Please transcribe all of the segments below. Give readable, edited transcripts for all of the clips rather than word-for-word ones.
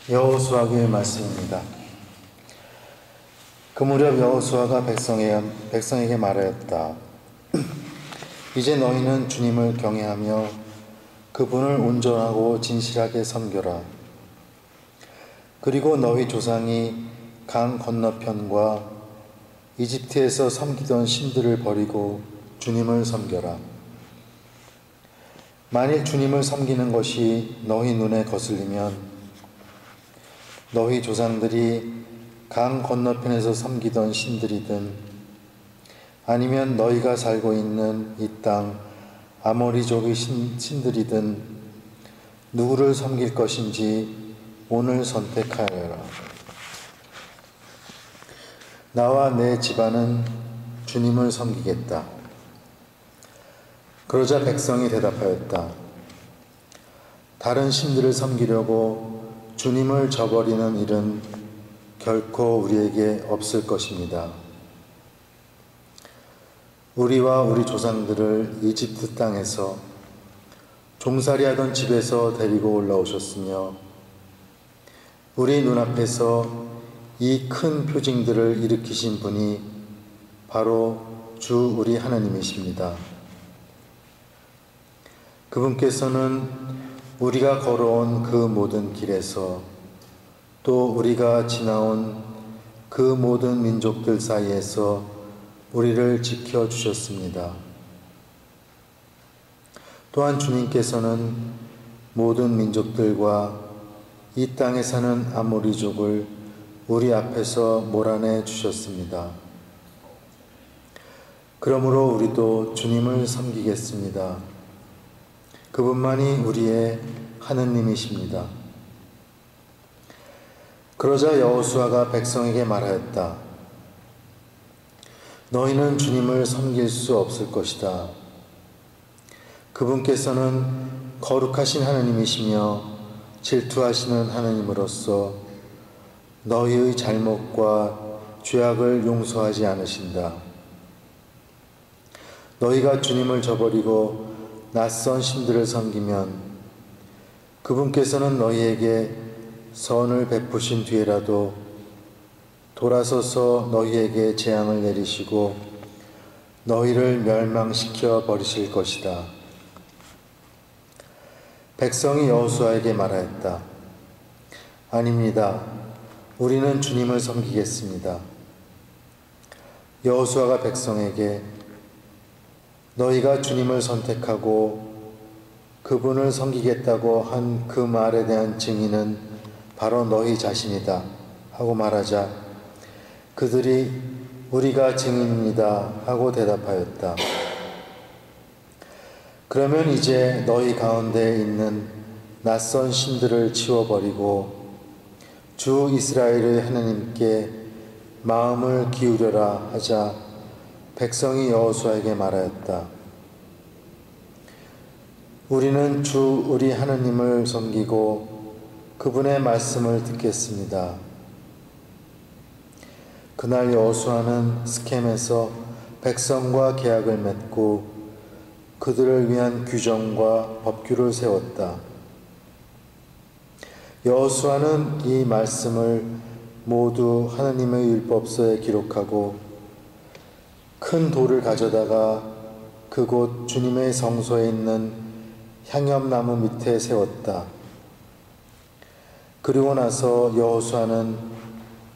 여호수아의 말씀입니다. 그 무렵 여호수아가 백성에게 말하였다. 이제 너희는 주님을 경외하며 그분을 온전하고 진실하게 섬겨라. 그리고 너희 조상이 강 건너편과 이집트에서 섬기던 신들을 버리고 주님을 섬겨라. 만일 주님을 섬기는 것이 너희 눈에 거슬리면 너희 조상들이 강 건너편에서 섬기던 신들이든 아니면 너희가 살고 있는 이 땅 아모리족의 신들이든 누구를 섬길 것인지 오늘 선택하여라. 나와 내 집안은 주님을 섬기겠다. 그러자 백성이 대답하였다. 다른 신들을 섬기려고 주님을 저버리는 일은 결코 우리에게 없을 것입니다. 우리와 우리 조상들을 이집트 땅에서 종살이하던 집에서 데리고 올라오셨으며 우리 눈앞에서 이 큰 표징들을 일으키신 분이 바로 주 우리 하나님이십니다. 그분께서는 우리가 걸어온 그 모든 길에서 또 우리가 지나온 그 모든 민족들 사이에서 우리를 지켜주셨습니다. 또한 주님께서는 모든 민족들과 이 땅에 사는 아모리족을 우리 앞에서 몰아내 주셨습니다. 그러므로 우리도 주님을 섬기겠습니다. 그분만이 우리의 하느님이십니다. 그러자 여호수아가 백성에게 말하였다. 너희는 주님을 섬길 수 없을 것이다. 그분께서는 거룩하신 하나님이시며 질투하시는 하나님으로서 너희의 잘못과 죄악을 용서하지 않으신다. 너희가 주님을 저버리고 낯선 신들을 섬기면 그분께서는 너희에게 선을 베푸신 뒤에라도 돌아서서 너희에게 재앙을 내리시고 너희를 멸망시켜 버리실 것이다. 백성이 여호수아에게 말하였다. 아닙니다. 우리는 주님을 섬기겠습니다. 여호수아가 백성에게 너희가 주님을 선택하고 그분을 섬기겠다고 한 그 말에 대한 증인은 바로 너희 자신이다 하고 말하자 그들이 우리가 증인입니다 하고 대답하였다. 그러면 이제 너희 가운데 있는 낯선 신들을 치워버리고 주 이스라엘의 하나님께 마음을 기울여라 하자 백성이 여호수아에게 말하였다. 우리는 주 우리 하나님을 섬기고 그분의 말씀을 듣겠습니다. 그날 여호수아는 스켐에서 백성과 계약을 맺고 그들을 위한 규정과 법규를 세웠다. 여호수아는 이 말씀을 모두 하나님의 율법서에 기록하고 큰 돌을 가져다가 그곳 주님의 성소에 있는 향염나무 밑에 세웠다. 그리고 나서 여호수아는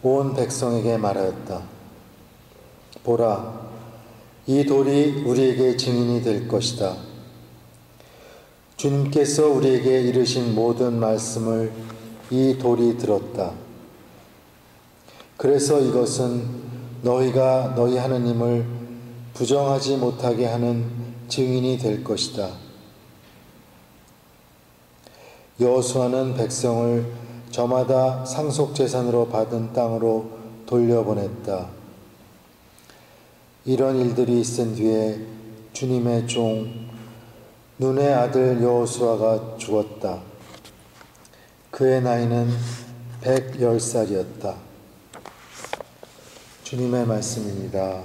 온 백성에게 말하였다. 보라, 이 돌이 우리에게 증인이 될 것이다. 주님께서 우리에게 이르신 모든 말씀을 이 돌이 들었다. 그래서 이것은 너희가 너희 하나님을 부정하지 못하게 하는 증인이 될 것이다. 여호수아는 백성을 저마다 상속재산으로 받은 땅으로 돌려보냈다. 이런 일들이 있은 뒤에 주님의 종 눈의 아들 여호수아가 죽었다. 그의 나이는 110살이었다. 주님의 말씀입니다.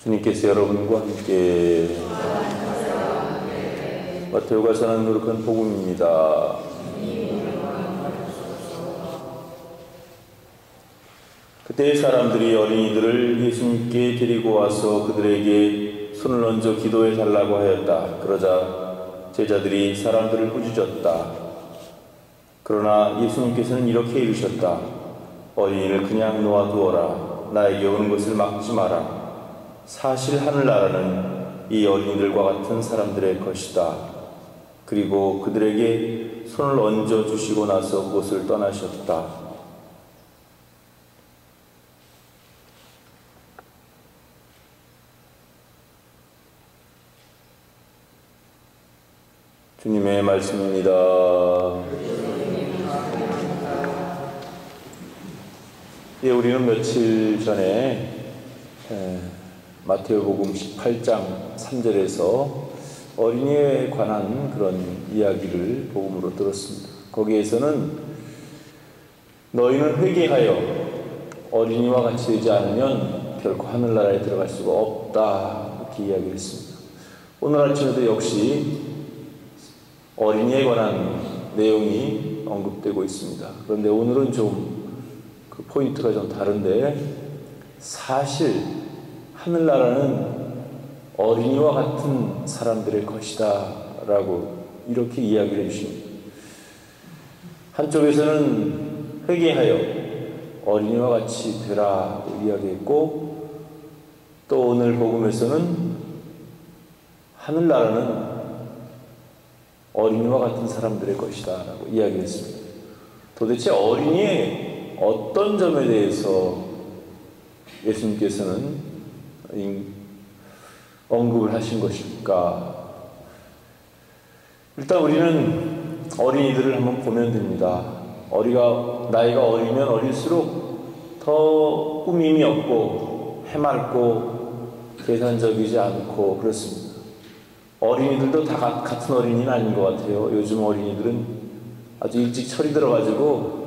주님께서 여러분과 함께 마테오가 전하는 거룩한 복음입니다. 그때 사람들이 어린이들을 예수님께 데리고 와서 그들에게 손을 얹어 기도해 달라고 하였다. 그러자 제자들이 사람들을 꾸짖었다. 그러나 예수님께서는 이렇게 이르셨다. 어린이를 그냥 놓아두어라. 나에게 오는 것을 막지 마라. 사실 하늘나라는 이 어린이들과 같은 사람들의 것이다. 그리고 그들에게 손을 얹어 주시고 나서 그곳을 떠나셨다. 주님의 말씀입니다. 예, 우리는 며칠 전에 마태복음 18장 3절에서 어린이에 관한 그런 이야기를 복음으로 들었습니다. 거기에서는 너희는 회개하여 어린이와 같이 되지 않으면 결코 하늘나라에 들어갈 수가 없다, 이렇게 이야기를 했습니다. 오늘 아침에도 역시 어린이에 관한 내용이 언급되고 있습니다. 그런데 오늘은 좀 그 포인트가 좀 다른데, 사실 하늘나라는 어린이와 같은 사람들의 것이다 라고 이렇게 이야기를 해주십니다. 한쪽에서는 회개하여 어린이와 같이 되라고 이야기했고, 또 오늘 복음에서는 하늘나라는 어린이와 같은 사람들의 것이다 라고 이야기했습니다. 도대체 어린이의 어떤 점에 대해서 예수님께서는 언급을 하신 것일까? 일단 우리는 어린이들을 한번 보면 됩니다. 나이가 어리면 어릴수록 더 꾸밈이 없고 해맑고 계산적이지 않고 그렇습니다. 어린이들도 다 같은 어린이는 아닌 것 같아요. 요즘 어린이들은 아주 일찍 철이 들어가지고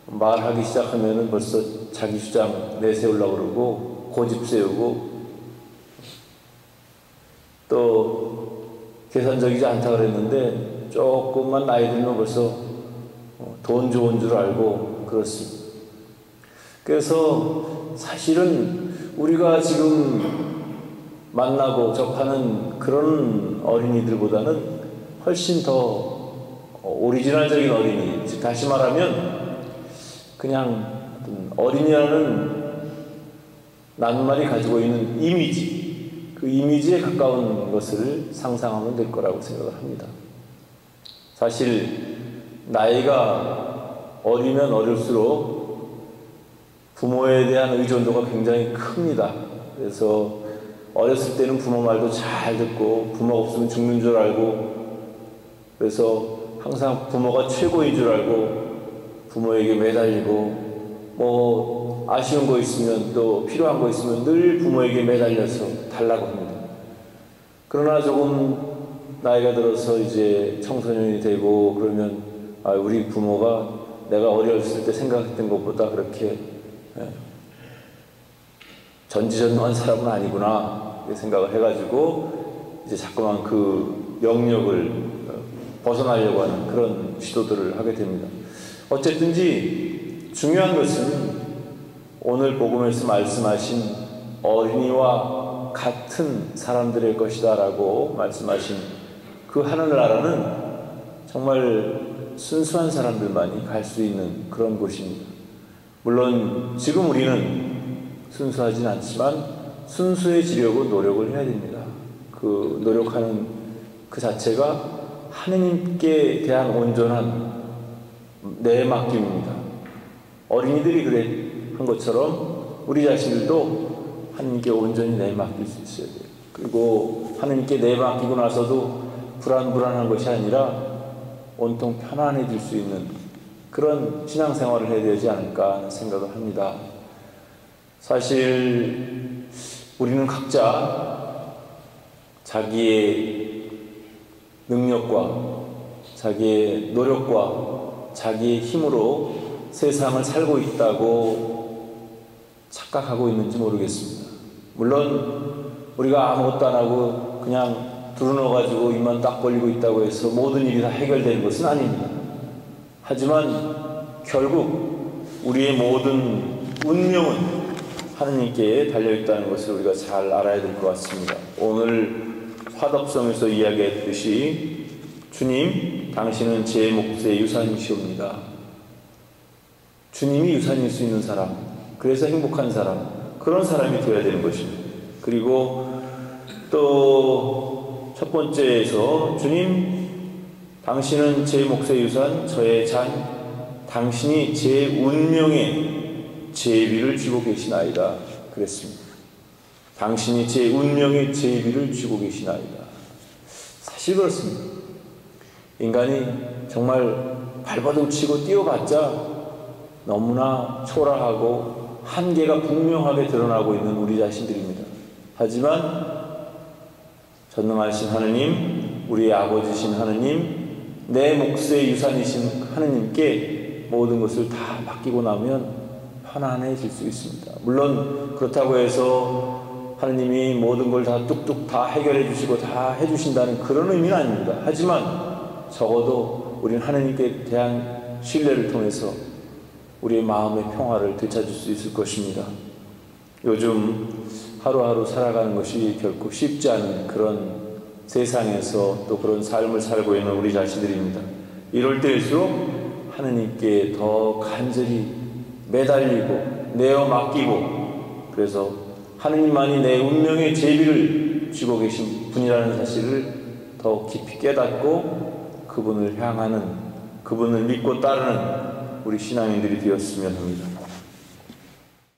말하기 시작하면은 벌써 자기 주장 내세우려고 그러고 고집 세우고 또 계산적이지 않다 그랬는데 조금만 나이 들면 벌써 돈 좋은 줄 알고 그렇습니다. 그래서 사실은 우리가 지금 만나고 접하는 그런 어린이들보다는 훨씬 더 오리지널적인 어린이, 즉 다시 말하면 그냥 어린이라는 낱말이 가지고 있는 이미지, 그 이미지에 가까운 것을 상상하면 될 거라고 생각을 합니다. 사실 나이가 어리면 어릴수록 부모에 대한 의존도가 굉장히 큽니다. 그래서 어렸을 때는 부모 말도 잘 듣고 부모가 없으면 죽는 줄 알고, 그래서 항상 부모가 최고인 줄 알고 부모에게 매달리고, 뭐 아쉬운 거 있으면 또 필요한 거 있으면 늘 부모에게 매달려서 달라고 합니다. 그러나 조금 나이가 들어서 이제 청소년이 되고 그러면 우리 부모가 내가 어렸을 때 생각했던 것보다 그렇게 전지전능한 사람은 아니구나 생각을 해가지고 이제 자꾸만 그 영역을 벗어나려고 하는 그런 시도들을 하게 됩니다. 어쨌든지 중요한 것은 오늘 복음에서 말씀하신 어린이와 같은 사람들의 것이다 라고 말씀하신 그 하늘나라는 정말 순수한 사람들만이 갈 수 있는 그런 곳입니다. 물론 지금 우리는 순수하진 않지만 순수해지려고 노력을 해야 됩니다. 그 노력하는 그 자체가 하느님께 대한 온전한 내맡김입니다. 어린이들이 그래 한 것처럼 우리 자신들도 하느님께 온전히 내맡길 수 있어야 돼요. 그리고 하느님께 내맡기고 나서도 불안한 것이 아니라 온통 편안해질 수 있는 그런 신앙생활을 해야 되지 않을까 하는 생각을 합니다. 사실 우리는 각자 자기의 능력과 자기의 노력과 자기의 힘으로 세상을 살고 있다고 착각하고 있는지 모르겠습니다. 물론 우리가 아무것도 안 하고 그냥 두루넣어가지고 입만 딱 벌리고 있다고 해서 모든 일이 다 해결되는 것은 아닙니다. 하지만 결국 우리의 모든 운명은 하느님께 달려있다는 것을 우리가 잘 알아야 될 것 같습니다. 오늘 화답성에서 이야기했듯이 주님, 당신은 제 몫의 유산이시옵니다. 주님이 유산일 수 있는 사람, 그래서 행복한 사람, 그런 사람이 되어야 되는 것입니다. 그리고 또 첫 번째에서 주님, 당신은 제 몫의 유산, 저의 잔, 당신이 제 운명의 제비를 쥐고 계시나이다 그랬습니다. 당신이 제 운명의 제비를 쥐고 계시나이다. 사실 그렇습니다. 인간이 정말 발버둥 치고 뛰어봤자 너무나 초라하고 한계가 분명하게 드러나고 있는 우리 자신들입니다. 하지만 전능하신 하느님, 우리의 아버지신 하느님, 내 몫의 유산이신 하느님께 모든 것을 다 맡기고 나면 편안해질 수 있습니다. 물론 그렇다고 해서 하느님이 모든 걸 다 뚝뚝 다 해결해 주시고 다 해주신다는 그런 의미는 아닙니다. 하지만 적어도 우리는 하느님께 대한 신뢰를 통해서 우리의 마음의 평화를 되찾을 수 있을 것입니다. 요즘 하루하루 살아가는 것이 결코 쉽지 않은 그런 세상에서 또 그런 삶을 살고 있는 우리 자신들입니다. 이럴 때일수록 하느님께 더 간절히 매달리고 내어 맡기고, 그래서 하느님만이 내 운명의 제비를 쥐고 계신 분이라는 사실을 더 깊이 깨닫고 그분을 향하는, 그분을 믿고 따르는 우리 신앙인들이 되었으면 합니다.